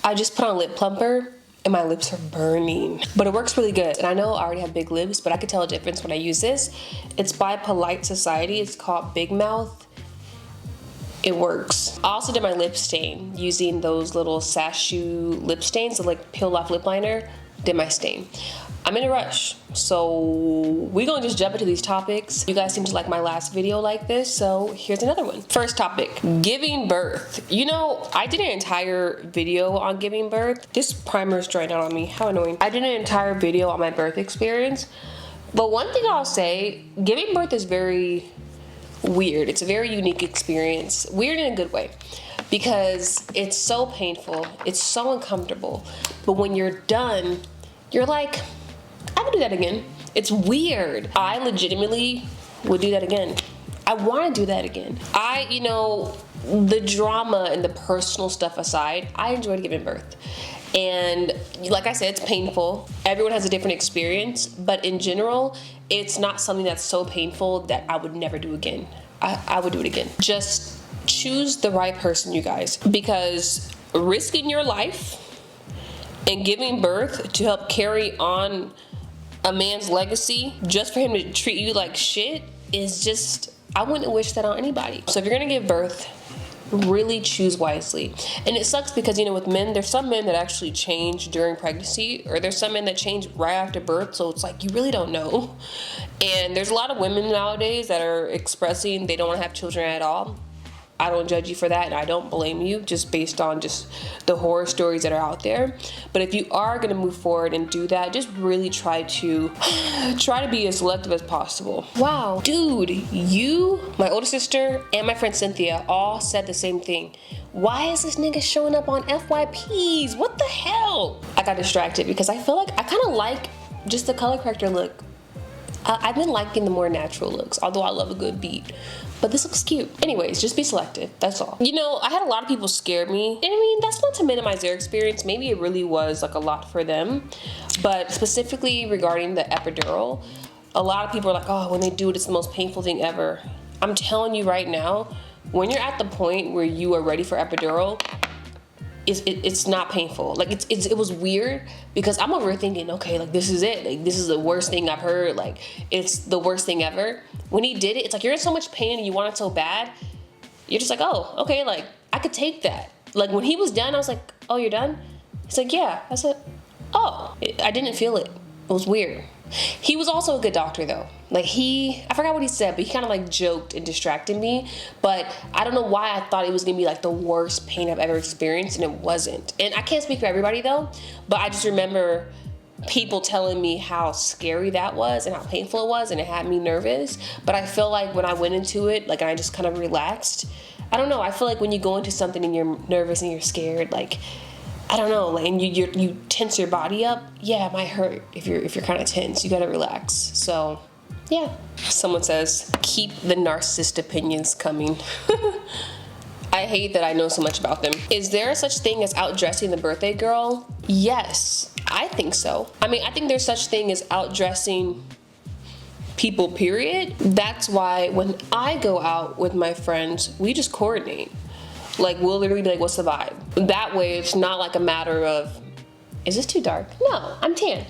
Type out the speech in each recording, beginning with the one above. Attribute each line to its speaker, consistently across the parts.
Speaker 1: I just put on lip plumper and my lips are burning, but it works really good. And I know I already have big lips, but I could tell a difference when I use this. It's by Polite Society. It's called Big Mouth. It works. I also did my lip stain using those little Sashu lip stains, so like peel off lip liner. Did my stain. I'm in a rush, so we're gonna just jump into these topics. You guys seem to like my last video like this, so here's another one. First topic, giving birth. You know, I did an entire video on giving birth. This primer is drying out on me, how annoying. I did an entire video on my birth experience, but one thing I'll say, giving birth is very weird. It's a very unique experience. Weird in a good way, because it's so painful, it's so uncomfortable, but when you're done, you're like, I would do that again. It's weird. I legitimately would do that again. I want to do that again. You know, the drama and the personal stuff aside, I enjoyed giving birth. And like I said, it's painful. Everyone has a different experience, but in general, it's not something that's so painful that I would never do again. I would do it again. Just choose the right person, you guys, because risking your life and giving birth to help carry on a man's legacy just for him to treat you like shit is just, I wouldn't wish that on anybody. So if you're gonna give birth, really choose wisely. And it sucks because, you know, with men, there's some men that actually change during pregnancy, or there's some men that change right after birth, so it's like you really don't know. And there's a lot of women nowadays that are expressing they don't want to have children at all. I don't judge you for that, and I don't blame you, just based on just the horror stories that are out there. But if you are gonna move forward and do that, just really try to be as selective as possible. Wow, dude, you, my older sister, and my friend Cynthia all said the same thing. Why is this nigga showing up on FYPs? What the hell? I got distracted because I feel like I kind of like just the color corrector look. I've been liking the more natural looks, although I love a good beat. But this looks cute. Anyways, just be selective, that's all. You know, I had a lot of people scare me. And I mean, that's not to minimize their experience. Maybe it really was like a lot for them. But specifically regarding the epidural, a lot of people are like, oh, when they do it, it's the most painful thing ever. I'm telling you right now, when you're at the point where you are ready for epidural, it's not painful. Like it was weird because I'm over thinking, okay, like this is it. Like this is the worst thing I've heard. Like it's the worst thing ever. When he did it, it's like you're in so much pain and you want it so bad. You're just like, oh, okay, like I could take that. Like when he was done, I was like, oh, you're done? He's like, yeah. I said, oh, I didn't feel it. It was weird. He was also a good doctor though. Like I forgot what he said, but he kind of like joked and distracted me. But I don't know why I thought it was gonna be like the worst pain I've ever experienced, and it wasn't. And I can't speak for everybody though, but I just remember people telling me how scary that was and how painful it was, and it had me nervous. But I feel like when I went into it, like I just kind of relaxed. I don't know, I feel like when you go into something and you're nervous and you're scared, like I don't know, like, and you tense your body up. Yeah, it might hurt if you're kind of tense. You gotta relax. So, yeah. Someone says, keep the narcissist opinions coming. I hate that I know so much about them. Is there such thing as outdressing the birthday girl? Yes, I think so. I mean, I think there's such thing as outdressing people, period. That's why when I go out with my friends, we just coordinate. Like, we'll literally be like, what's the vibe? That way, it's not like a matter of, is this too dark? No, I'm tan.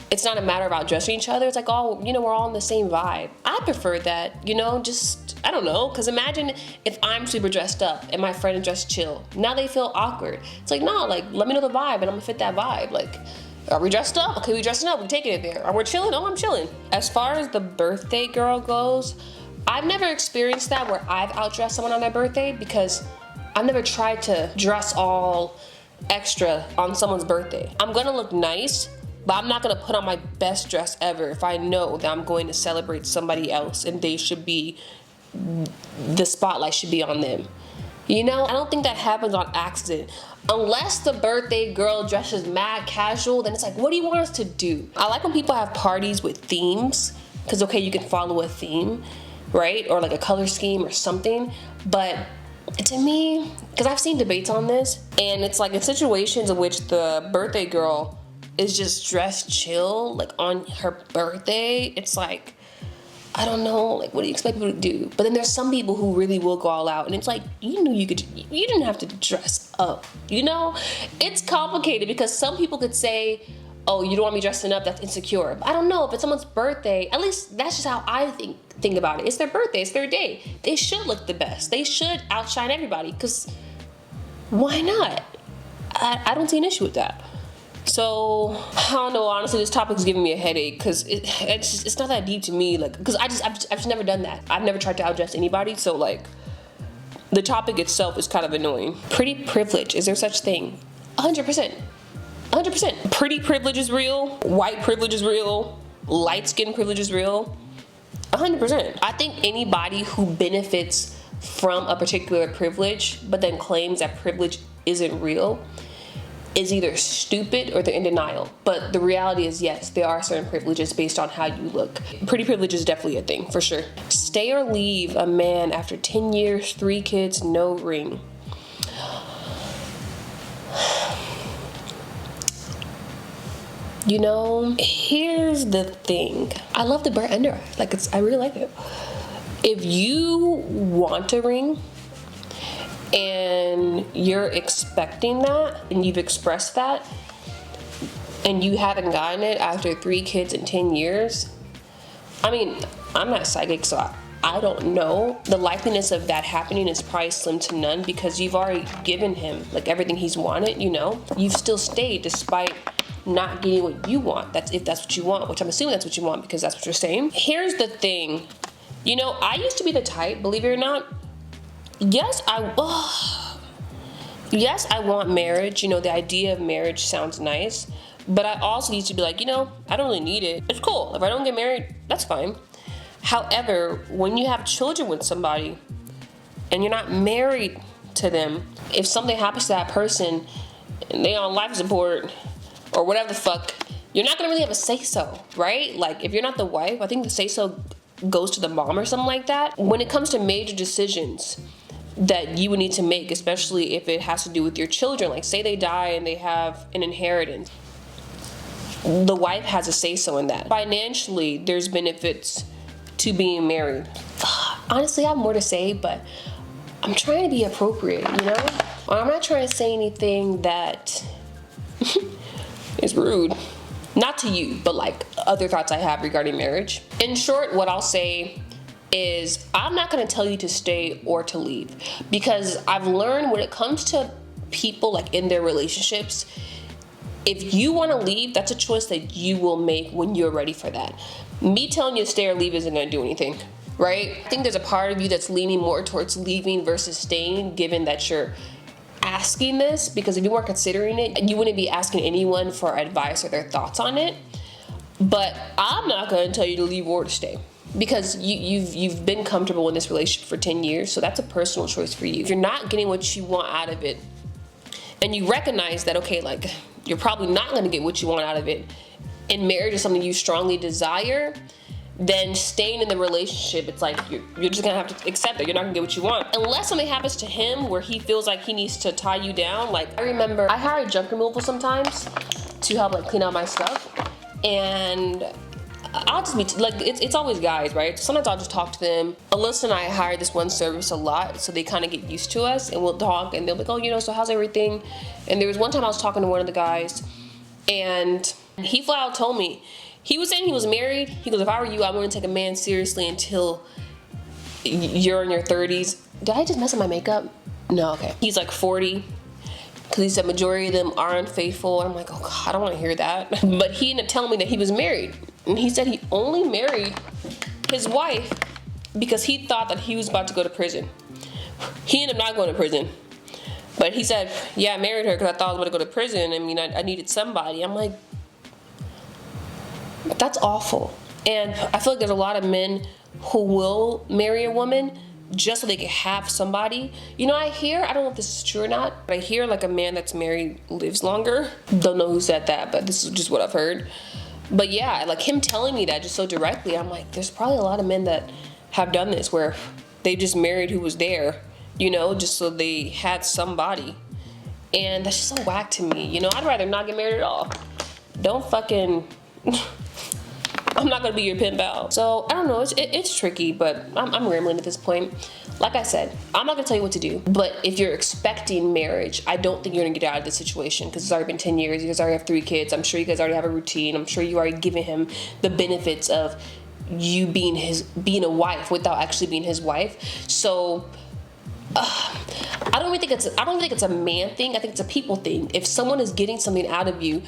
Speaker 1: It's not a matter of outdressing each other. It's like, oh, you know, we're all in the same vibe. I prefer that, you know, just, I don't know. Because imagine if I'm super dressed up and my friend is dressed chill. Now they feel awkward. It's like, no, like, let me know the vibe and I'm gonna fit that vibe. Like, are we dressed up? Okay, we dressing up, we taking it there. Are we chilling? Oh, I'm chilling. As far as the birthday girl goes, I've never experienced that where I've outdressed someone on their birthday, because I've never tried to dress all extra on someone's birthday. I'm gonna look nice, but I'm not gonna put on my best dress ever if I know that I'm going to celebrate somebody else and they should be, the spotlight should be on them. You know, I don't think that happens on accident. Unless the birthday girl dresses mad casual, then it's like, what do you want us to do? I like when people have parties with themes, because okay, you can follow a theme, right? Or like a color scheme or something, but to me, because I've seen debates on this, and it's like in situations in which the birthday girl is just dressed chill, like on her birthday, it's like, I don't know, like, what do you expect people to do? But then there's some people who really will go all out, and it's like, you didn't have to dress up, you know? It's complicated because some people could say, oh, you don't want me dressing up, that's insecure. But I don't know, if it's someone's birthday, at least that's just how I think about it. It's their birthday, it's their day. They should look the best. They should outshine everybody, because why not? I don't see an issue with that. So I don't know, honestly, this topic's giving me a headache because it's not that deep to me, like, because I've just never done that. I've never tried to outdress anybody, so like the topic itself is kind of annoying. Pretty privilege, is there such thing? 100%. 100%. Pretty privilege is real, white privilege is real, light skin privilege is real. 100%. I think anybody who benefits from a particular privilege but then claims that privilege isn't real is either stupid or they're in denial. But the reality is, yes, there are certain privileges based on how you look. Pretty privilege is definitely a thing, for sure. Stay or leave a man after 10 years, 3 kids, no ring. You know, here's the thing. I love the burnt under eye. Like, I really like it. If you want a ring, and you're expecting that, and you've expressed that, and you haven't gotten it after 3 kids in 10 years, I mean, I'm not psychic, so I don't know. The likeliness of that happening is probably slim to none because you've already given him like everything he's wanted, you know? You've still stayed despite not getting what you want. If that's what you want, which I'm assuming that's what you want because that's what you're saying. Here's the thing. You know, I used to be the type, believe it or not, yes, I want marriage. You know, the idea of marriage sounds nice. But I also used to be like, you know, I don't really need it. It's cool. If I don't get married, that's fine. However, when you have children with somebody and you're not married to them, if something happens to that person and they on life support or whatever the fuck, you're not gonna really have a say-so, right? Like, if you're not the wife, I think the say-so goes to the mom or something like that. When it comes to major decisions that you would need to make, especially if it has to do with your children, like say they die and they have an inheritance, the wife has a say-so in that. Financially, there's benefits to being married. Honestly, I have more to say, but I'm trying to be appropriate, you know? I'm not trying to say anything that is rude. Not to you, but like other thoughts I have regarding marriage. In short, what I'll say is I'm not gonna tell you to stay or to leave, because I've learned when it comes to people like in their relationships, if you wanna leave, that's a choice that you will make when you're ready for that. Me telling you to stay or leave isn't gonna do anything, right? I think there's a part of you that's leaning more towards leaving versus staying, given that you're asking this, because if you weren't considering it, you wouldn't be asking anyone for advice or their thoughts on it. But I'm not gonna tell you to leave or to stay, because you've been comfortable in this relationship for 10 years, so that's a personal choice for you. If you're not getting what you want out of it, and you recognize that, okay, like, you're probably not gonna get what you want out of it, and marriage is something you strongly desire, then staying in the relationship, it's like you're just gonna have to accept that you're not gonna get what you want. Unless something happens to him where he feels like he needs to tie you down. Like, I remember I hired junk removal sometimes to help like clean out my stuff, and I'll just be like, it's always guys, right? Sometimes I'll just talk to them. Alyssa and I hired this one service a lot, so they kind of get used to us, and we'll talk, and they'll be like, oh, you know, so how's everything? And there was one time I was talking to one of the guys, and he flat out told me, he was saying he was married. He goes, if I were you, I wouldn't take a man seriously until you're in your 30s. Did I just mess up my makeup? No, okay. He's like 40. Because he said majority of them are unfaithful. I'm like, oh God, I don't want to hear that. But he ended up telling me that he was married. And he said he only married his wife because he thought that he was about to go to prison. He ended up not going to prison. But he said, yeah, I married her because I thought I was about to go to prison. I mean, I needed somebody. I'm like, that's awful. And I feel like there's a lot of men who will marry a woman just so they can have somebody. You know, I don't know if this is true or not, but I hear like a man that's married lives longer. Don't know who said that, but this is just what I've heard. But yeah, like him telling me that just so directly, I'm like, there's probably a lot of men that have done this where they just married who was there, you know, just so they had somebody. And that's just so whack to me. You know, I'd rather not get married at all. Don't fucking... I'm not gonna be your pen pal. So I don't know, it's tricky, but I'm rambling at this point. Like I said, I'm not gonna tell you what to do, but if you're expecting marriage, I don't think you're gonna get out of this situation, because it's already been 10 years, you guys already have 3 kids, I'm sure you guys already have a routine, I'm sure you already given him the benefits of you being a wife without actually being his wife. So I don't think it's a man thing. I think it's a people thing. If someone is getting something out of you,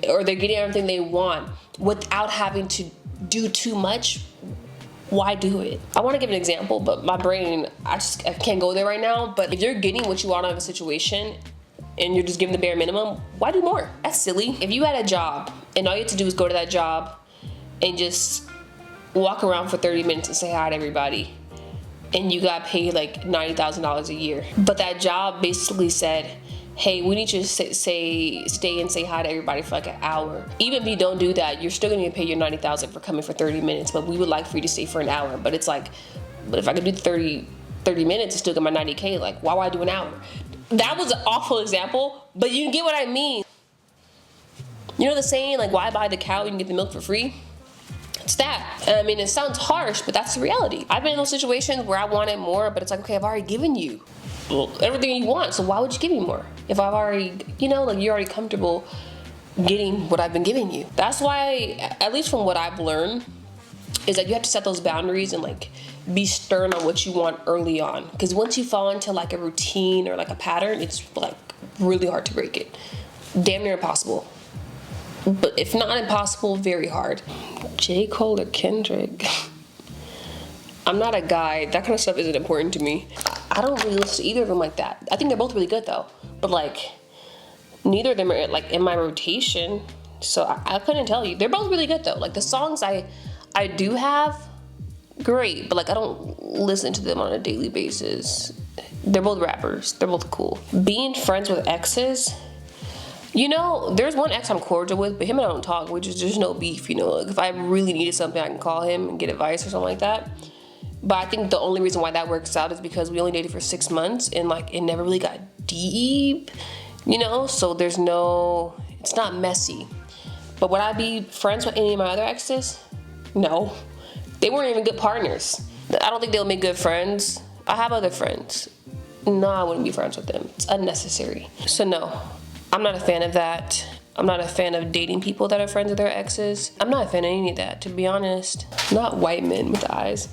Speaker 1: or they're getting everything they want without having to do too much, why do it? I want to give an example, but my brain, I can't go there right now. But if you're getting what you want out of a situation and you're just giving the bare minimum, why do more? That's silly. If you had a job and all you had to do was go to that job and just walk around for 30 minutes and say hi to everybody, and you got paid like $90,000 a year, but that job basically said, hey, we need you to stay and say hi to everybody for like an hour. Even if you don't do that, you're still gonna get paid your $90,000 for coming for 30 minutes, but we would like for you to stay for an hour. But it's like, but if I could do 30 minutes and still get my 90K, like why would I do an hour? That was an awful example, but you get what I mean. You know the saying, like, why buy the cow when you can get the milk for free? It's that. And I mean, it sounds harsh, but that's the reality. I've been in those situations where I wanted more, but it's like, okay, I've already given you everything you want, so why would you give me more? If I've already, like you're already comfortable getting what I've been giving you. That's why, at least from what I've learned, is that you have to set those boundaries and like be stern on what you want early on. Because once you fall into like a routine or like a pattern, it's like really hard to break it. Damn near impossible. But if not impossible, very hard. J. Cole or Kendrick? I'm not a guy. That kind of stuff isn't important to me. I don't really listen to either of them like that. I think they're both really good though. But like, neither of them are like in my rotation. So I couldn't tell you. They're both really good though. Like the songs I do have, great. But like I don't listen to them on a daily basis. They're both rappers. They're both cool. Being friends with exes, there's one ex I'm cordial with, but him and I don't talk, which is just no beef, Like if I really needed something, I can call him and get advice or something like that. But I think the only reason why that works out is because we only dated for 6 months and like it never really got deep, So it's not messy. But would I be friends with any of my other exes? No. They weren't even good partners. I don't think they'll make good friends. I have other friends. No, I wouldn't be friends with them. It's unnecessary. So no. I'm not a fan of that. I'm not a fan of dating people that are friends with their exes. I'm not a fan of any of that, to be honest. Not white men with eyes.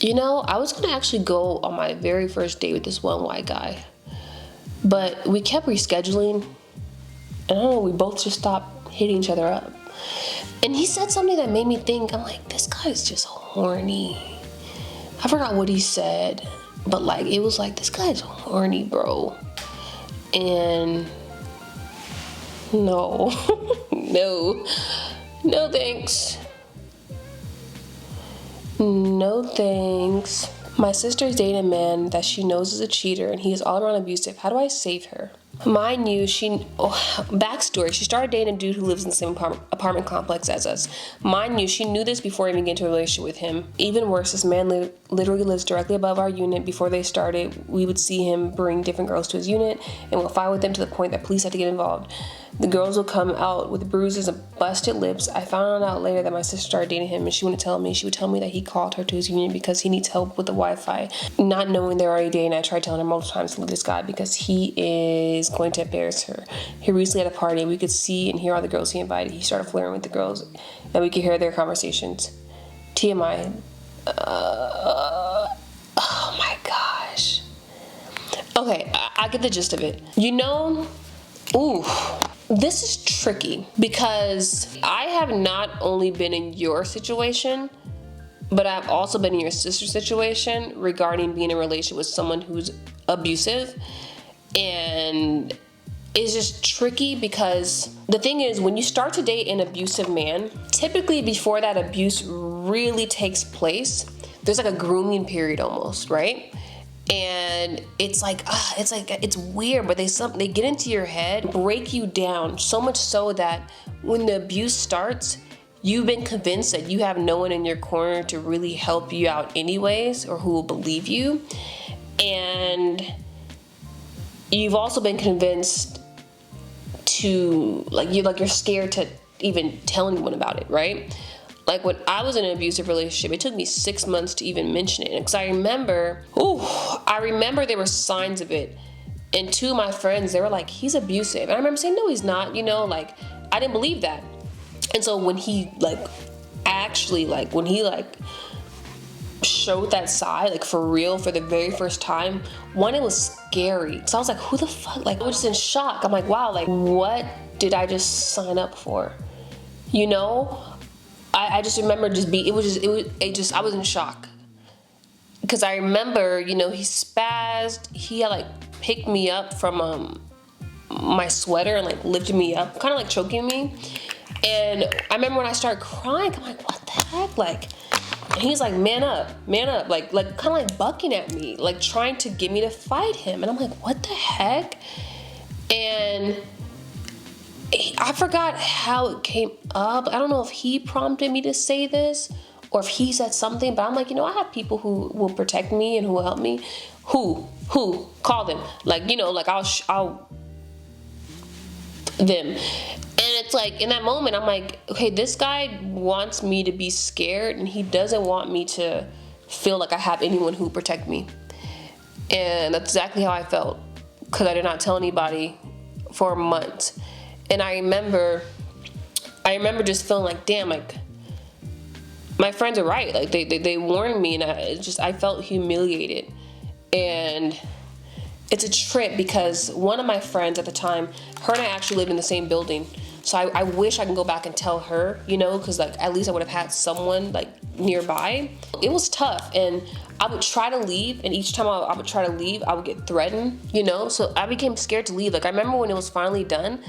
Speaker 1: I was gonna actually go on my very first date with this one white guy, but we kept rescheduling, and I don't know, we both just stopped hitting each other up. And he said something that made me think, I'm like, this guy is just horny. I forgot what he said, but like, it was like, this guy's horny, bro. And no, no thanks. No thanks. My sister's dating a man that she knows is a cheater and he is all around abusive. How do I save her? Mind you, backstory, she started dating a dude who lives in the same apartment complex as us. Mind you, she knew this before even getting into a relationship with him. Even worse, this man literally lives directly above our unit. Before they started, we would see him bring different girls to his unit and would fight with them to the point that police had to get involved. The girls would come out with bruises and busted lips. I found out later that my sister started dating him and she wouldn't tell me. She would tell me that he called her to his unit because he needs help with the Wi-Fi. Not knowing they're already dating, I tried telling her multiple times to leave this guy because he is going to embarrass her. He recently had a party and we could see and hear all the girls he invited. He started flirting with the girls and we could hear their conversations. TMI. Oh my gosh. Okay, I get the gist of it. Ooh. This is tricky because I have not only been in your situation, but I've also been in your sister's situation regarding being in a relationship with someone who's abusive. And it's just tricky because the thing is, when you start to date an abusive man, typically before that abuse really takes place, there's like a grooming period almost, right? And it's it's weird, but they get into your head, break you down so much so that when the abuse starts, you've been convinced that you have no one in your corner to really help you out anyways, or who will believe you. And you've also been convinced to you're scared to even tell anyone about it, right? Like when I was in an abusive relationship, it took me 6 months to even mention it. Because I remember there were signs of it. And two of my friends, they were like, he's abusive. And I remember saying, no, he's not, you know, like, I didn't believe that. And so when he showed that side, like for real, for the very first time, one, it was scary. So I was like, who the fuck? Like, I was just in shock. I'm like, wow, like, what did I just sign up for? You know? I just remember I was in shock. Because I remember, you know, he spazzed. He had like picked me up from my sweater and like lifted me up, kind of like choking me. And I remember when I started crying, I'm like, what the heck? Like, and he's like, man up, like kind of like bucking at me, like trying to get me to fight him. And I'm like, what the heck? And I forgot how it came up. I don't know if he prompted me to say this or if he said something, but I'm like, you know, I have people who will protect me and who will help me. Who? Call them. Like, you know, like I'll them. And it's like, in that moment, I'm like, okay, this guy wants me to be scared and he doesn't want me to feel like I have anyone who protect me. And that's exactly how I felt, because I did not tell anybody for months. And I remember just feeling like, damn, like, my friends are right. Like, they warned me, and I felt humiliated. And it's a trip because one of my friends at the time, her and I actually lived in the same building. So I wish I can go back and tell her, you know, because like at least I would have had someone like nearby. It was tough, and I would try to leave, and each time I would try to leave, I would get threatened, you know. So I became scared to leave. Like, I remember when it was finally done,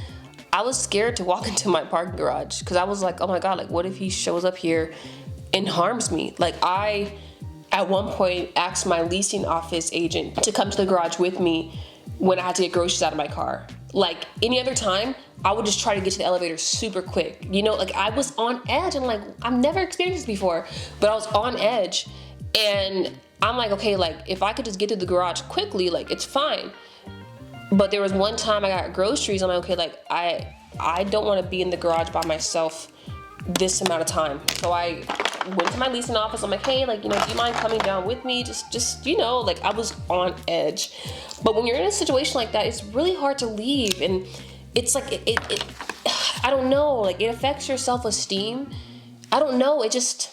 Speaker 1: I was scared to walk into my parking garage because I was like, oh my God, like what if he shows up here and harms me? Like, I at one point asked my leasing office agent to come to the garage with me when I had to get groceries out of my car. Like, any other time, I would just try to get to the elevator super quick. You know, like, I was on edge. I'm like, I've never experienced this before, but I was on edge. And I'm like, okay, like, if I could just get to the garage quickly, like, it's fine. But there was one time I got groceries. I'm like, okay, like, I don't want to be in the garage by myself this amount of time. So I went to my leasing office. I'm like, hey, like, you know, do you mind coming down with me? Just, you know, like, I was on edge. But when you're in a situation like that, it's really hard to leave. And it's like, it I don't know, like, it affects your self-esteem. I don't know. It just,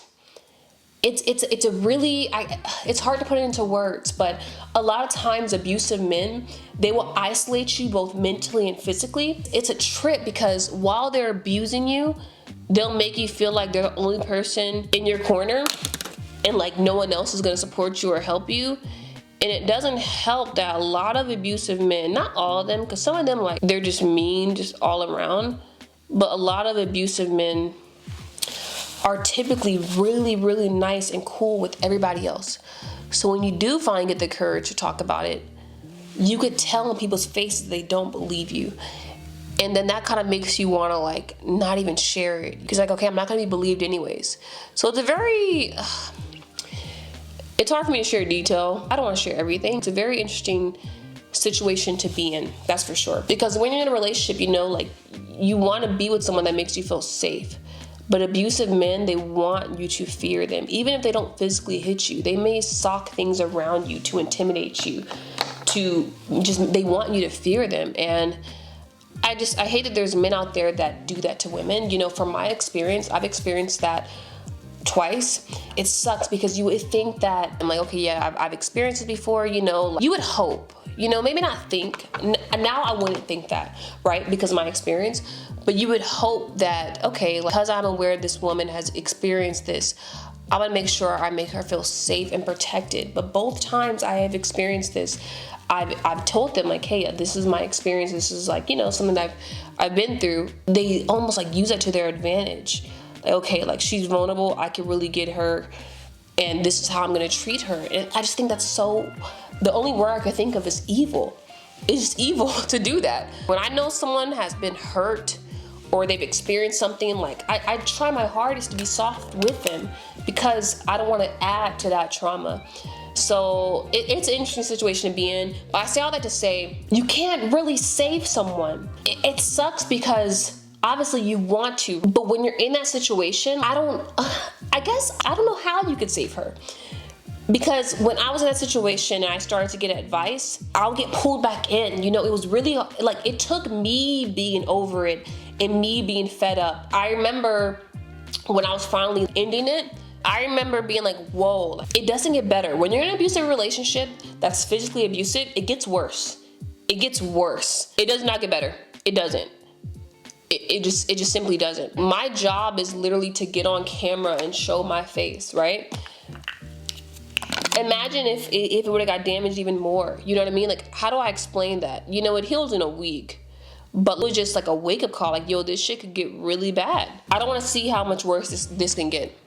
Speaker 1: it's a really, it's hard to put it into words, but a lot of times abusive men, they will isolate you both mentally and physically. It's a trip because while they're abusing you, they'll make you feel like they're the only person in your corner and like no one else is going to support you or help you. And it doesn't help that a lot of abusive men, not all of them, because some of them, like, they're just mean, just all around, but a lot of abusive men are typically really, really nice and cool with everybody else. So when you do finally get the courage to talk about it, you could tell in people's faces they don't believe you. And then that kind of makes you want to, like, not even share it. Because, like, okay, I'm not going to be believed anyways. So it's a very, it's hard for me to share detail. I don't want to share everything. It's a very interesting situation to be in, that's for sure. Because when you're in a relationship, you know, like, you want to be with someone that makes you feel safe. But abusive men, they want you to fear them. Even if they don't physically hit you, they may sock things around you to intimidate you, they want you to fear them. And I hate that there's men out there that do that to women. You know, from my experience, I've experienced that twice. It sucks because you would think that, I'm like, okay, yeah, I've experienced it before, you know. Like, you would hope, you know, maybe not think. Now I wouldn't think that, right, because of my experience. But you would hope that, okay, because I'm aware this woman has experienced this, I'm gonna make sure I make her feel safe and protected. But both times I have experienced this, I've told them, like, hey, this is my experience. This is, like, you know, something that I've been through. They almost like use it to their advantage. Like, okay, like, she's vulnerable. I can really get her, and this is how I'm gonna treat her. And I just think that's so. The only word I could think of is evil. It's just evil to do that. When I know someone has been hurt or they've experienced something, like, I try my hardest to be soft with them because I don't want to add to that trauma. So it's an interesting situation to be in. But I say all that to say, you can't really save someone. It sucks because obviously you want to, but when you're in that situation, I don't know how you could save her. Because when I was in that situation and I started to get advice, I'll get pulled back in. You know, it was really, like, it took me being over it and me being fed up. I remember when I was finally ending it, I remember being like, whoa, it doesn't get better. When you're in an abusive relationship that's physically abusive, it gets worse. It gets worse. It does not get better. It doesn't. It just simply doesn't. My job is literally to get on camera and show my face, right? Imagine if it would have got damaged even more. You know what I mean? Like, how do I explain that? You know, it heals in a week. But it was just like a wake-up call. Like, yo, this shit could get really bad. I don't want to see how much worse this can get.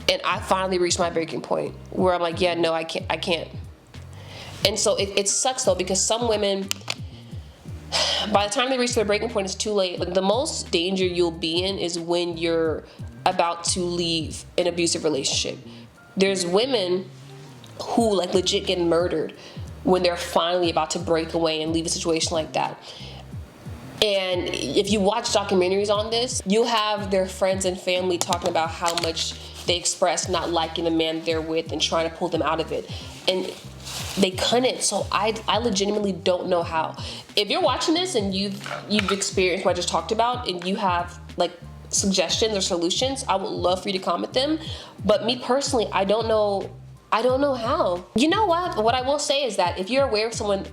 Speaker 1: And I finally reached my breaking point where I'm like, yeah, no, I can't. And so it sucks, though, because some women, by the time they reach their breaking point, it's too late. The most danger you'll be in is when you're about to leave an abusive relationship. There's women who like legit get murdered when they're finally about to break away and leave a situation like that. And if you watch documentaries on this, you'll have their friends and family talking about how much they express not liking the man they're with and trying to pull them out of it. And they couldn't. So I legitimately don't know how. If you're watching this and you've experienced what I just talked about and you have like suggestions or solutions, I would love for you to comment them. But me personally, I don't know how. You know what I will say is that if you're aware someone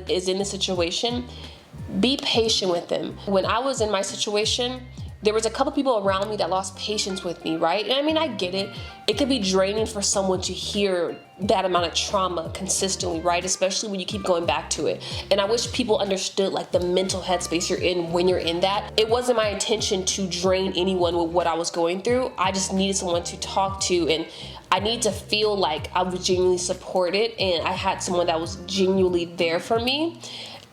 Speaker 1: is in this situation, be patient with them. When I was in my situation, there was a couple people around me that lost patience with me, right? And I mean, I get it. It could be draining for someone to hear that amount of trauma consistently, right? Especially when you keep going back to it. And I wish people understood like the mental headspace you're in when you're in that. It wasn't my intention to drain anyone with what I was going through. I just needed someone to talk to, and I need to feel like I was genuinely supported and I had someone that was genuinely there for me.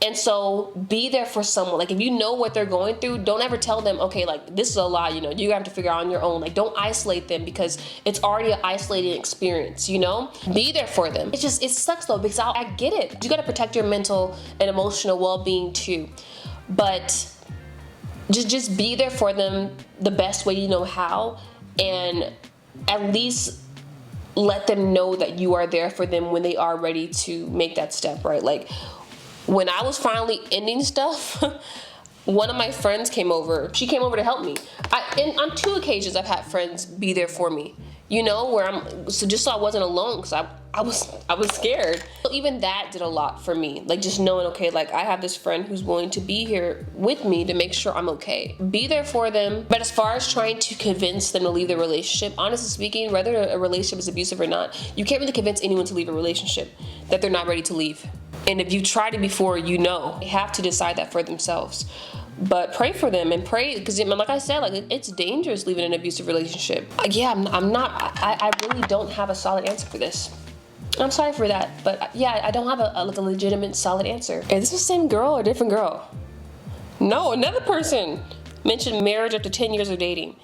Speaker 1: And so be there for someone. Like, if you know what they're going through, don't ever tell them, okay, like, this is a lot, you know, you have to figure out on your own. Like, don't isolate them because it's already an isolating experience, you know? Be there for them. It sucks though, because I get it. You gotta protect your mental and emotional well-being too. But just be there for them the best way you know how, and at least let them know that you are there for them when they are ready to make that step, right? Like, when I was finally ending stuff, one of my friends came over. She came over to help me. On 2 occasions, I've had friends be there for me. You know, just so I wasn't alone, because I was scared. So even that did a lot for me. Like, just knowing, okay, like, I have this friend who's willing to be here with me to make sure I'm okay. Be there for them. But as far as trying to convince them to leave the relationship, honestly speaking, whether a relationship is abusive or not, you can't really convince anyone to leave a relationship that they're not ready to leave. And if you've tried it before, you know. They have to decide that for themselves. But pray for them and pray, because like I said, like, it's dangerous leaving an abusive relationship. Yeah, I really don't have a solid answer for this. I'm sorry for that, but yeah, I don't have a legitimate solid answer. Is this the same girl or a different girl? No, another person mentioned marriage after 10 years of dating.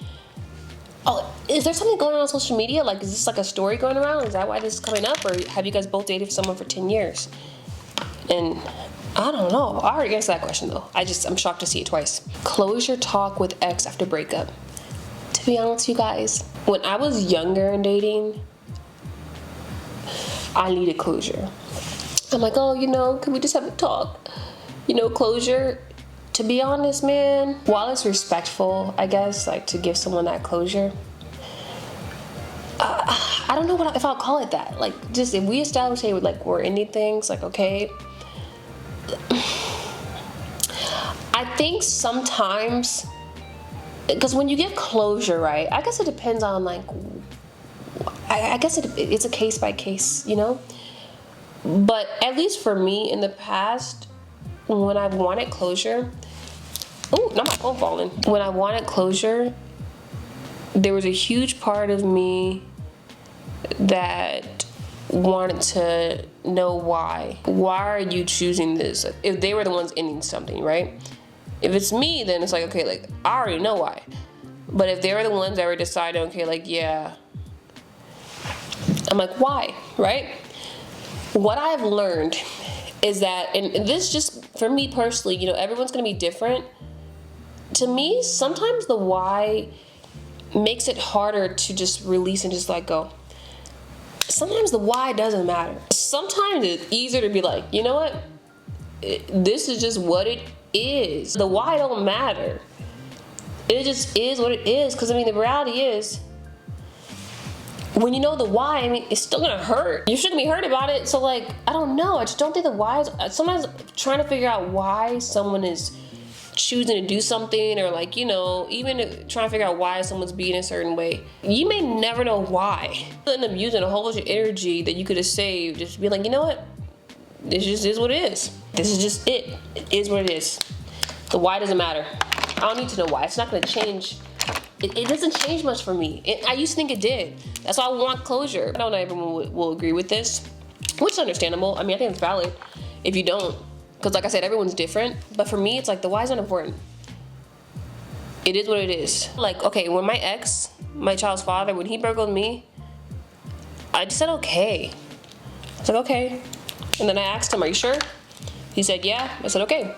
Speaker 1: Oh, is there something going on social media? Like, is this like a story going around? Is that why this is coming up? Or have you guys both dated someone for 10 years? And I don't know. I already answered that question though. I'm shocked to see it twice. Closure talk with ex after breakup. To be honest, you guys, when I was younger and dating, I needed closure. I'm like, oh, you know, can we just have a talk? You know, closure. To be honest, man, while it's respectful, I guess, like, to give someone that closure, I don't know if I'll call it that. Like, just if we establish, hey, like, we're ending things, like, okay. I think sometimes, because when you give closure, right, I guess it depends on, like, I guess it's a case by case, you know? But at least for me in the past, when I've wanted closure, oh, not my phone falling. When I wanted closure, there was a huge part of me that wanted to know why. Why are you choosing this? If they were the ones ending something, right? If it's me, then it's like, okay, like, I already know why. But if they were the ones that were deciding, okay, like, yeah, I'm like, why, right? What I've learned is that, and this just, for me personally, you know, everyone's gonna be different, to me, sometimes the why makes it harder to just release and just let go. Sometimes the why doesn't matter. Sometimes it's easier to be like, you know what? This is just what it is. The why don't matter. It just is what it is. Because, I mean, the reality is, when you know the why, I mean, it's still gonna hurt. You shouldn't be hurt about it. So, like, I don't know. I just don't think the why is... Sometimes trying to figure out why someone is choosing to do something, or, like, you know, even trying to figure out why someone's being a certain way, you may never know why. You end up using a whole bunch of energy that you could have saved just to be like, you know what? This just is what it is. This is just it. It is what it is. The why doesn't matter. I don't need to know why. It's not gonna change. It doesn't change much for me. I used to think it did. That's why I want closure. I don't know everyone will agree with this, which is understandable. I mean, I think it's valid if you don't. Because like I said, everyone's different. But for me, it's like the why is not important. It is what it is. Like, okay, when my ex, my child's father, when he broke up with me, I just said, okay. I was like, okay. And then I asked him, are you sure? He said, yeah. I said, okay.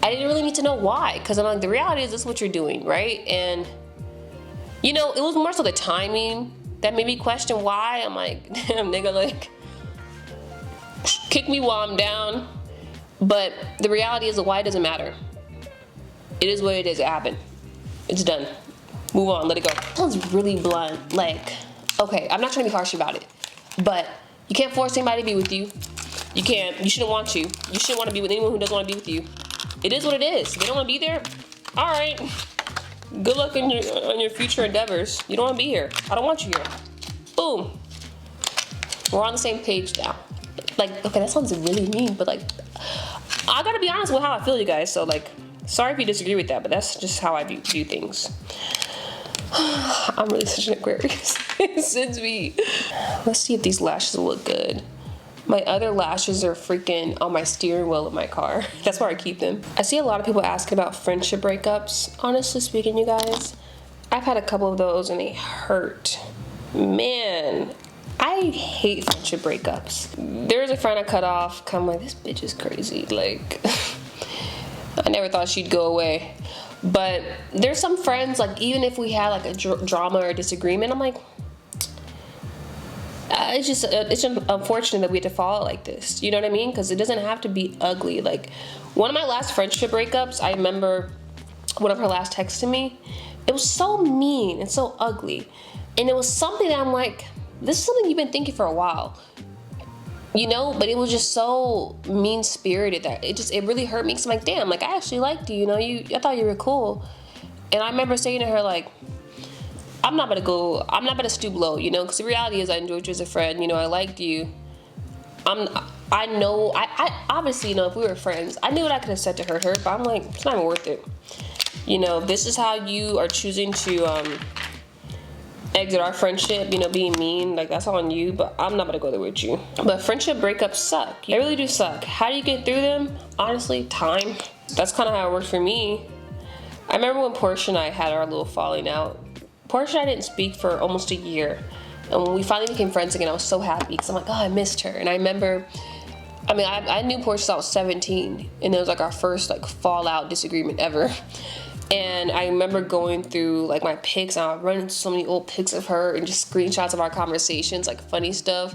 Speaker 1: I didn't really need to know why. Because I'm like, the reality is this is what you're doing, right? And, you know, it was more so the timing that made me question why. I'm like, damn, nigga, like, kick me while I'm down. But the reality is the why doesn't matter. It is what it is. It happened. It's done. Move on. Let it go. That sounds really blunt. Like, okay, I'm not trying to be harsh about it, but you can't force anybody to be with you. You can't. You shouldn't want to. You shouldn't want to be with anyone who doesn't want to be with you. It is what it is. If they don't want to be there, all right. Good luck on your future endeavors. You don't want to be here. I don't want you here. Boom. We're on the same page now. Like, okay, that sounds really mean, but like, I gotta be honest with how I feel, you guys. So like, sorry if you disagree with that, but that's just how I view things. I'm really such an Aquarius. Since me. Let's see if these lashes look good. My other lashes are freaking on my steering wheel of my car. That's where I keep them. I see a lot of people asking about friendship breakups. Honestly speaking, you guys, I've had a couple of those and they hurt. Man, I hate friendship breakups. There's a friend I cut off. I'm like, this bitch is crazy. Like, I never thought she'd go away. But there's some friends, like, even if we had like a drama or a disagreement, I'm like, it's unfortunate that we had to fall out like this. You know what I mean? Because it doesn't have to be ugly. Like, one of my last friendship breakups, I remember one of her last texts to me. It was so mean and so ugly. And it was something that I'm like, this is something you've been thinking for a while. You know, but it was just so mean-spirited that it really hurt me. Cause I'm like, damn, like, I actually liked you, you know, I thought you were cool. And I remember saying to her, like, I'm not gonna stoop low, you know, because the reality is I enjoyed you as a friend, you know, I liked you. I know, I obviously, you know, if we were friends, I knew what I could have said to hurt her, but I'm like, it's not even worth it. You know, if this is how you are choosing to exit our friendship, you know, being mean, like, that's on you, but I'm not gonna go there with you. But friendship breakups suck. They really do suck. How do you get through them? Honestly, time. That's kind of how it worked for me. I remember when Portia and I had our little falling out. Portia and I didn't speak for almost a year. And when we finally became friends again, I was so happy because I'm like, oh, I missed her. And I remember, I mean, I knew Portia since I was 17, and it was like our first like fallout disagreement ever. And I remember going through like my pics, and I would run into so many old pics of her and just screenshots of our conversations, like funny stuff.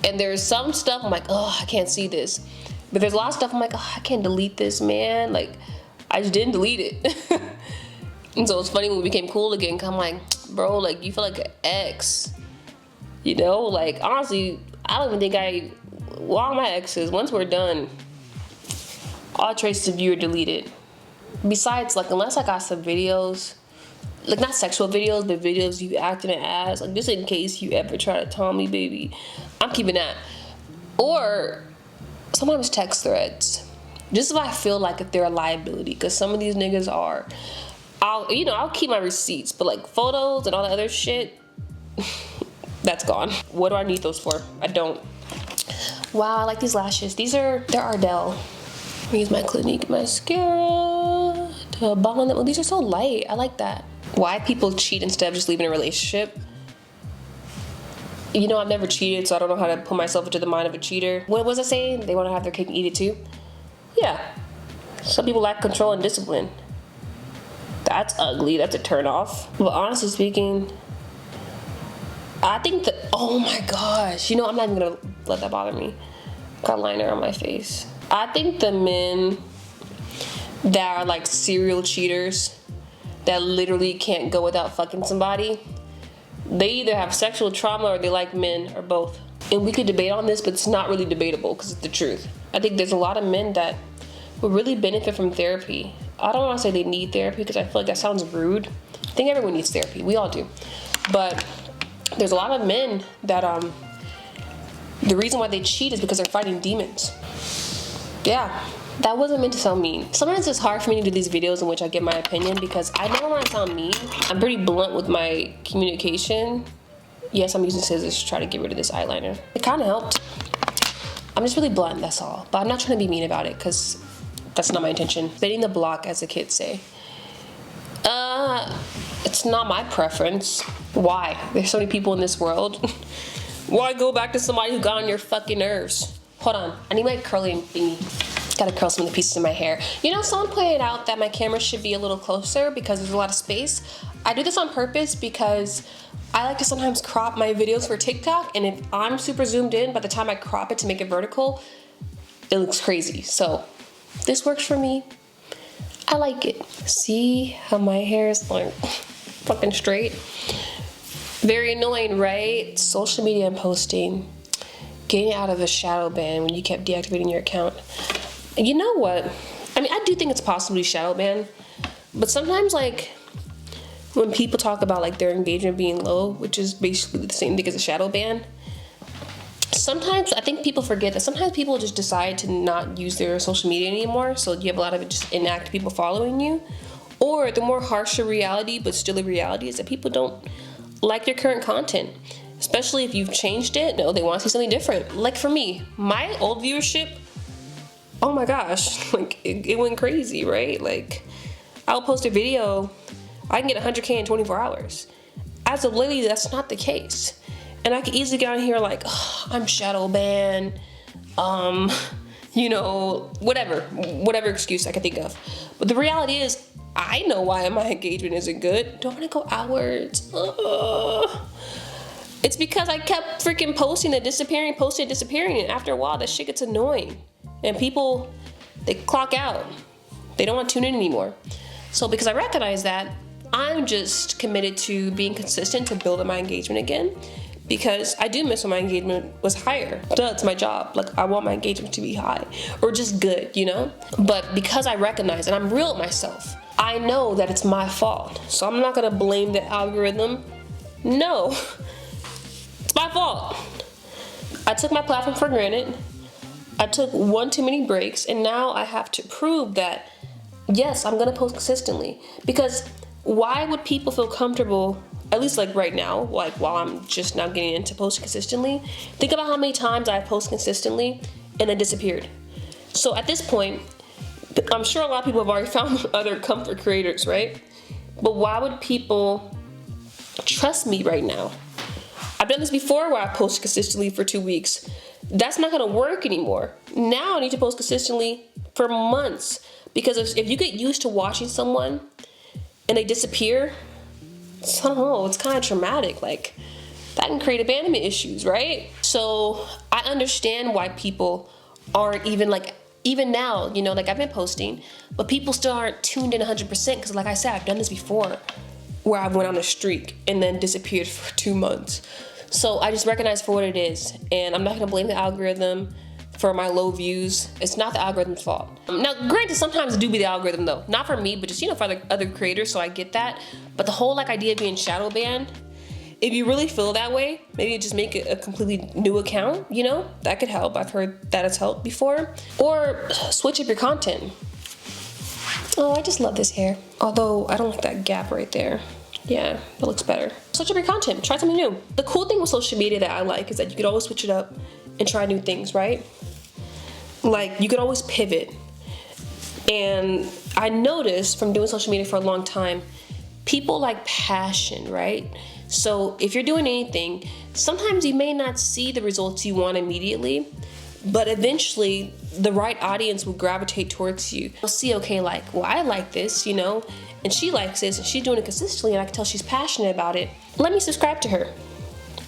Speaker 1: And there's some stuff I'm like, oh, I can't see this. But there's a lot of stuff I'm like, oh, I can't delete this, man. Like, I just didn't delete it. And so it's funny when we became cool again, 'cause I'm like, bro, like, you feel like an ex. You know, like, honestly, I don't even think all my exes, once we're done, all traces of you are deleted. Besides, like, unless I got some videos, like, not sexual videos, but videos you acting an ass, like, just in case you ever try to taunt me, baby, I'm keeping that. Or sometimes text threads, just if I feel like if they're a liability, because some of these niggas are. I'll keep my receipts, but like photos and all that other shit, that's gone. What do I need those for? I don't. Wow, I like these lashes. They're Ardell. I'm gonna use my Clinique mascara to bond them. Well, these are so light. I like that. Why people cheat instead of just leaving a relationship? You know, I've never cheated, so I don't know how to put myself into the mind of a cheater. What was I saying? They want to have their cake and eat it too? Yeah. Some people lack control and discipline. That's ugly. That's a turn off. But honestly speaking, I think that, oh my gosh, you know, I'm not even gonna let that bother me. Got liner on my face. I think the men that are like serial cheaters that literally can't go without fucking somebody, they either have sexual trauma or they like men, or both. And we could debate on this, but it's not really debatable because it's the truth. I think there's a lot of men that would really benefit from therapy. I don't want to say they need therapy because I feel like that sounds rude. I think everyone needs therapy. We all do. But there's a lot of men that the reason why they cheat is because they're fighting demons. Yeah, that wasn't meant to sound mean. Sometimes it's hard for me to do these videos in which I give my opinion because I never want to sound mean. I'm pretty blunt with my communication. Yes, I'm using scissors to try to get rid of this eyeliner. It kind of helped. I'm just really blunt, that's all. But I'm not trying to be mean about it because that's not my intention. Baiting the block, as the kids say. It's not my preference. Why? There's so many people in this world. Why go back to somebody who got on your fucking nerves? Hold on, I need my curling thingy. Gotta curl some of the pieces of my hair. You know, someone pointed out that my camera should be a little closer because there's a lot of space. I do this on purpose because I like to sometimes crop my videos for TikTok, and if I'm super zoomed in, by the time I crop it to make it vertical, it looks crazy. So this works for me. I like it. See how my hair is like fucking straight? Very annoying, right? Social media and posting. Getting out of a shadow ban when you kept deactivating your account. You know what? I mean, I do think it's possible to shadow ban, but sometimes like when people talk about like their engagement being low, which is basically the same thing as a shadow ban, sometimes I think people forget that sometimes people just decide to not use their social media anymore, so you have a lot of just inactive people following you. Or the more harsher reality, but still a reality, is that people don't like your current content, especially if you've changed it. No, they want to see something different. Like for me, my old viewership, oh my gosh, like it went crazy, right? Like I'll post a video, I can get 100K in 24 hours. As of lately, that's not the case. And I could easily get on here like, oh, I'm shadow banned, you know, whatever excuse I could think of. But the reality is, I know why my engagement isn't good. Don't want to go outwards. It's because I kept freaking posting and disappearing, and after a while, that shit gets annoying. And people, they clock out. They don't want to tune in anymore. So because I recognize that, I'm just committed to being consistent to build up my engagement again, because I do miss when my engagement was higher. Duh, it's my job. Like, I want my engagement to be high or just good, you know? But because I recognize, and I'm real with myself, I know that it's my fault. So I'm not gonna blame the algorithm. No, it's my fault. I took my platform for granted. I took one too many breaks, and now I have to prove that, yes, I'm gonna post consistently. Because why would people feel comfortable, at least like right now, like while I'm just now getting into posting consistently? Think about how many times I've posted consistently and then disappeared. So at this point, I'm sure a lot of people have already found other comfort creators, right? But why would people trust me right now? I've done this before where I posted consistently for 2 weeks. That's not gonna work anymore. Now I need to post consistently for months, because if you get used to watching someone and they disappear, I don't know, it's kind of traumatic. Like, that can create abandonment issues, right? So I understand why people aren't even now, you know, like I've been posting, but people still aren't tuned in 100%, because like I said, I've done this before where I went on a streak and then disappeared for 2 months. So I just recognize for what it is, and I'm not gonna blame the algorithm for my low views. It's not the algorithm's fault. Now, granted, sometimes it do be the algorithm though. Not for me, but just, you know, for other creators, so I get that. But the whole like idea of being shadow banned, if you really feel that way, maybe just make a completely new account, you know? That could help. I've heard that has helped before. Or switch up your content. Oh, I just love this hair. Although, I don't like that gap right there. Yeah, that looks better. Switch up your content, try something new. The cool thing with social media that I like is that you could always switch it up and try new things, right? Like, you could always pivot. And I noticed from doing social media for a long time, people like passion, right? So if you're doing anything, sometimes you may not see the results you want immediately, but eventually the right audience will gravitate towards you. You'll see, okay, like, well, I like this, you know, and she likes this and she's doing it consistently and I can tell she's passionate about it, let me subscribe to her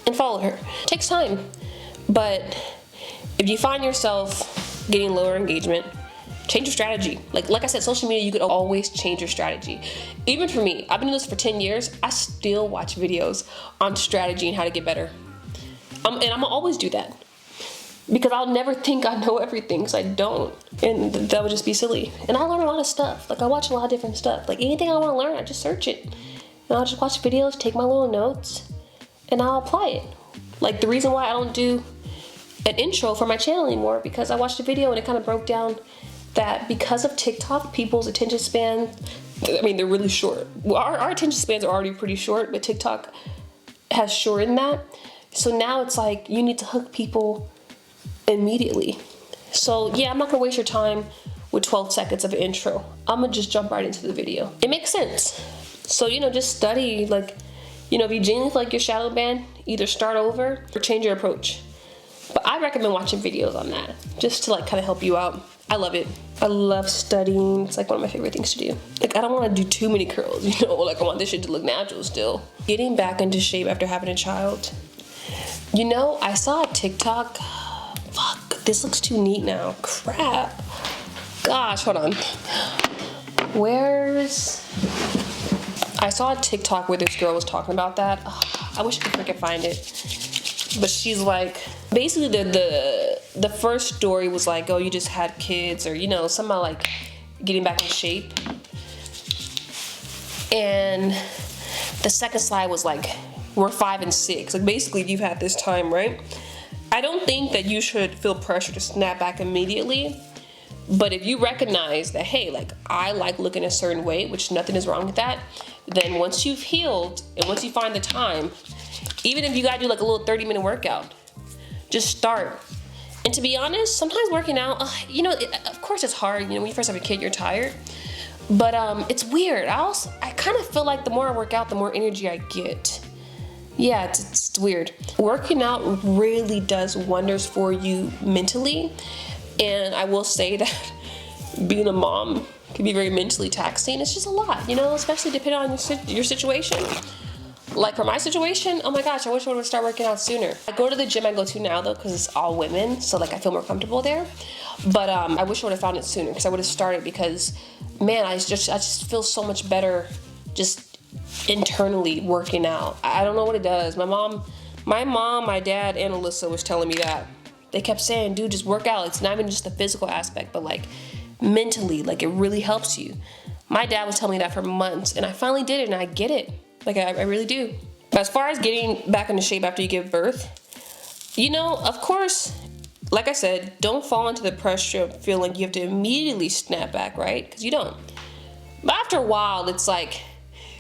Speaker 1: and follow her. It takes time. But if you find yourself getting lower engagement, change your strategy. Like I said, social media, you could always change your strategy. Even for me, I've been doing this for 10 years. I still watch videos on strategy and how to get better. And I'm gonna always do that. Because I'll never think I know everything, because I don't. And that would just be silly. And I learn a lot of stuff. Like I watch a lot of different stuff. Like anything I wanna learn, I just search it. And I'll just watch videos, take my little notes, and I'll apply it. Like the reason why I don't do an intro for my channel anymore, because I watched a video and it kind of broke down that because of TikTok, people's attention span, I mean, they're really short. Well, our attention spans are already pretty short, but TikTok has shortened that. So now it's like you need to hook people immediately. So yeah, I'm not gonna waste your time with 12 seconds of an intro. I'm gonna just jump right into the video. It makes sense. So, you know, just study, like, you know, if you genuinely feel like you're shadow banned, either start over or change your approach. But I recommend watching videos on that, just to like kind of help you out. I love it. I love studying. It's like one of my favorite things to do. Like I don't want to do too many curls, you know, like I want this shit to look natural still. Getting back into shape after having a child. You know, I saw a TikTok. Fuck, this looks too neat now. Crap. Gosh, hold on. I saw a TikTok where this girl was talking about that. Oh, I wish I could freaking find it. But she's like, basically the first story was like, oh, you just had kids, or, you know, somehow like getting back in shape. And the second slide was like, we're 5 and 6. Like basically you've had this time, right? I don't think that you should feel pressure to snap back immediately. But if you recognize that, hey, like I like looking a certain way, which nothing is wrong with that, then once you've healed and once you find the time, even if you gotta do like a little 30-minute workout, just start. And to be honest, sometimes working out, you know, of course it's hard. You know, when you first have a kid, you're tired. But it's weird. I kind of feel like the more I work out, the more energy I get. Yeah, it's weird. Working out really does wonders for you mentally. And I will say that being a mom can be very mentally taxing. It's just a lot, you know, especially depending on your situation. Like for my situation, oh my gosh, I wish I would start working out sooner. I go to the gym I go to now though, because it's all women, so like I feel more comfortable there. But I wish I would have found it sooner, because I would have started, because man, I just feel so much better just internally working out. I don't know what it does. My mom, my dad, and Alyssa was telling me that. They kept saying, dude, just work out. It's not even just the physical aspect, but like mentally, like it really helps you. My dad was telling me that for months, and I finally did it, and I get it. Like I really do. But as far as getting back into shape after you give birth, you know, of course, like I said, don't fall into the pressure of feeling you have to immediately snap back, right? Because you don't. But after a while, it's like,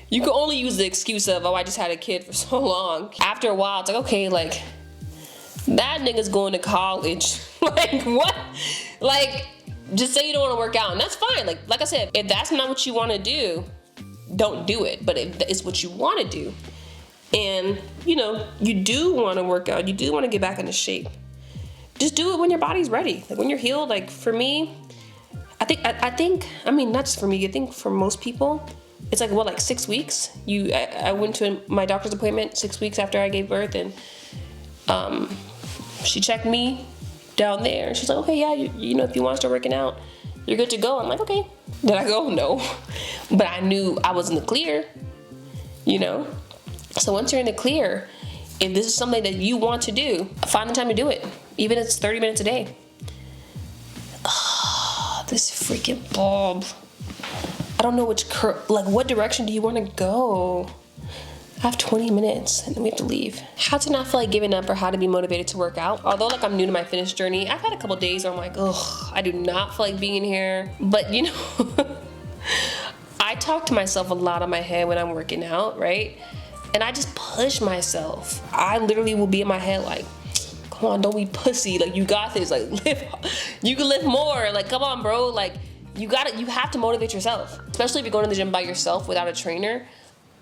Speaker 1: you can only use the excuse of, oh, I just had a kid for so long. After a while, it's like, okay, like, that nigga's going to college. Like, what? Like, just say you don't want to work out, and that's fine. Like I said, if that's not what you want to do, don't do it. But if it's what you want to do, and you know, you do want to work out, you do want to get back into shape, just do it when your body's ready. Like when you're healed. Like for me, I think, I mean, not just for me, I think for most people, it's like, what, like 6 weeks? I went to my doctor's appointment 6 weeks after I gave birth, and she checked me down there. She's like, okay, yeah, you know, if you want to start working out, you're good to go. I'm like, okay. Did I go? No. But I knew I was in the clear, you know? So once you're in the clear, if this is something that you want to do, find the time to do it. Even if it's 30 minutes a day. Oh, this freaking bulb. I don't know which what direction do you want to go? I have 20 minutes and then we have to leave. How to not feel like giving up or how to be motivated to work out. Although like I'm new to my fitness journey, I've had a couple days where I'm like, ugh, I do not feel like being here. But you know, I talk to myself a lot in my head when I'm working out, right? And I just push myself. I literally will be in my head like, come on, don't be pussy. Like you got this, like you can lift more. Like, come on, bro. Like you have to motivate yourself. Especially if you're going to the gym by yourself without a trainer.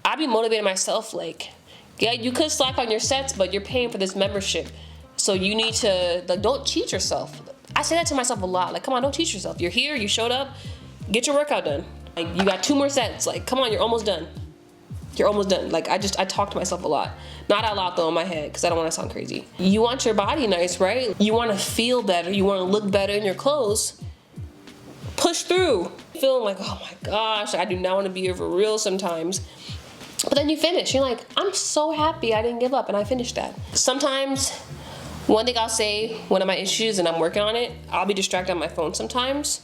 Speaker 1: I be motivating myself like, yeah, you could slack on your sets, but you're paying for this membership. So you need to, like, don't cheat yourself. I say that to myself a lot. Like, come on, don't cheat yourself. You're here, you showed up, get your workout done. Like, you got 2 more sets. Like, come on, you're almost done. You're almost done. Like, I talk to myself a lot. Not out loud though, in my head, because I don't want to sound crazy. You want your body nice, right? You want to feel better. You want to look better in your clothes. Push through. Feeling like, oh my gosh, I do not want to be here for real sometimes. But then you finish. You're like, I'm so happy I didn't give up and I finished that. Sometimes, one thing I'll say, one of my issues, and I'm working on it, I'll be distracted on my phone sometimes.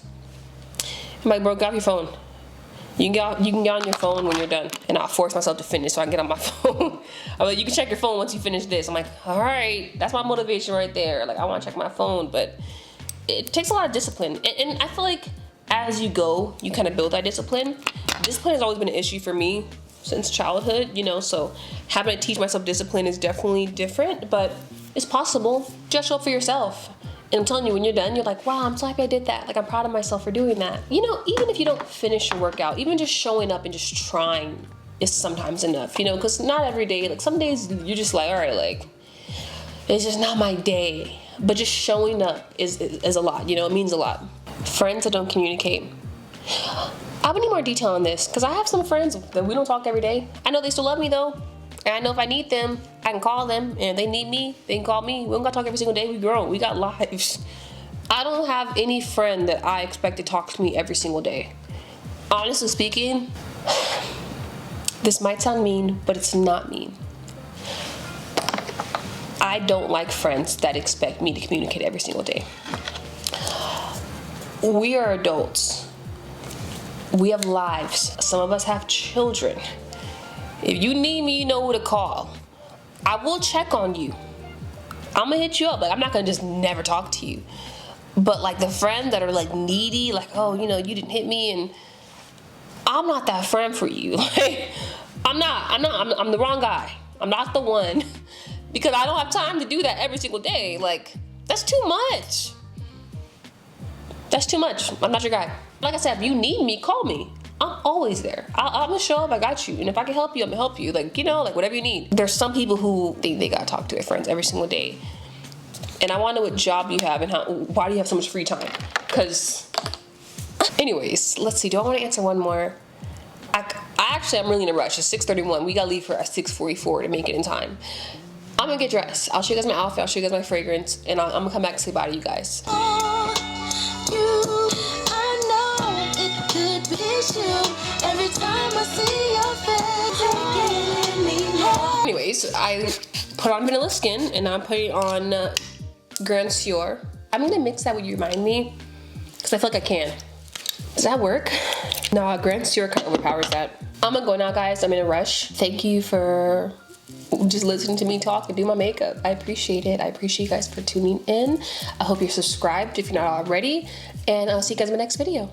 Speaker 1: I'm like, bro, get off your phone. You can get on your phone when you're done. And I'll force myself to finish so I can get on my phone. I'm like, you can check your phone once you finish this. I'm like, all right, that's my motivation right there. Like, I want to check my phone, but it takes a lot of discipline. And I feel like as you go, you kind of build that discipline. Discipline has always been an issue for me since childhood, you know, so having to teach myself discipline is definitely different, but it's possible. Just show up for yourself. And I'm telling you, when you're done, you're like, wow, I'm so happy I did that. Like, I'm proud of myself for doing that. You know, even if you don't finish your workout, even just showing up and just trying is sometimes enough, you know, because not every day, like some days you're just like, all right, like, it's just not my day. But just showing up is a lot, you know, it means a lot. Friends that don't communicate. I would need more detail on this, because I have some friends that we don't talk every day. I know they still love me though. And I know if I need them, I can call them. And if they need me, they can call me. We don't gotta talk every single day. We grown. We got lives. I don't have any friend that I expect to talk to me every single day. Honestly speaking, this might sound mean, but it's not mean. I don't like friends that expect me to communicate every single day. We are adults. We have lives. Some of us have children. If you need me, you know who to call. I will check on you. I'm gonna hit you up. Like, I'm not gonna just never talk to you. But like the friends that are like needy, like, oh, you know, you didn't hit me, and I'm not that friend for you. Like, I'm the wrong guy. I'm not the one. Because I don't have time to do that every single day. Like, that's too much. That's too much. I'm not your guy. Like I said, if you need me, call me. I'm always there. I'm gonna show up, I got you. And if I can help you, I'm gonna help you. Like, you know, like whatever you need. There's some people who think they gotta talk to their friends every single day. And I wanna know what job you have and why do you have so much free time? Because, anyways, let's see, do I wanna answer one more? I'm really in a rush. It's 6:31. We gotta leave here at 6:44 to make it in time. I'm gonna get dressed. I'll show you guys my outfit, I'll show you guys my fragrance, and I'm gonna come back and say bye to you guys. Every time I see your face. Anyways, I put on Vanilla Skin and I'm putting on Grand Sieur. I'm gonna mix that with You Remind Me because I feel like I can. Does that work? No, Grand Sieur kind of overpowers that. I'm gonna go now, guys. I'm in a rush. Thank you for just listening to me talk and do my makeup. I appreciate it. I appreciate you guys for tuning in. I hope you're subscribed if you're not already, and I'll see you guys in my next video.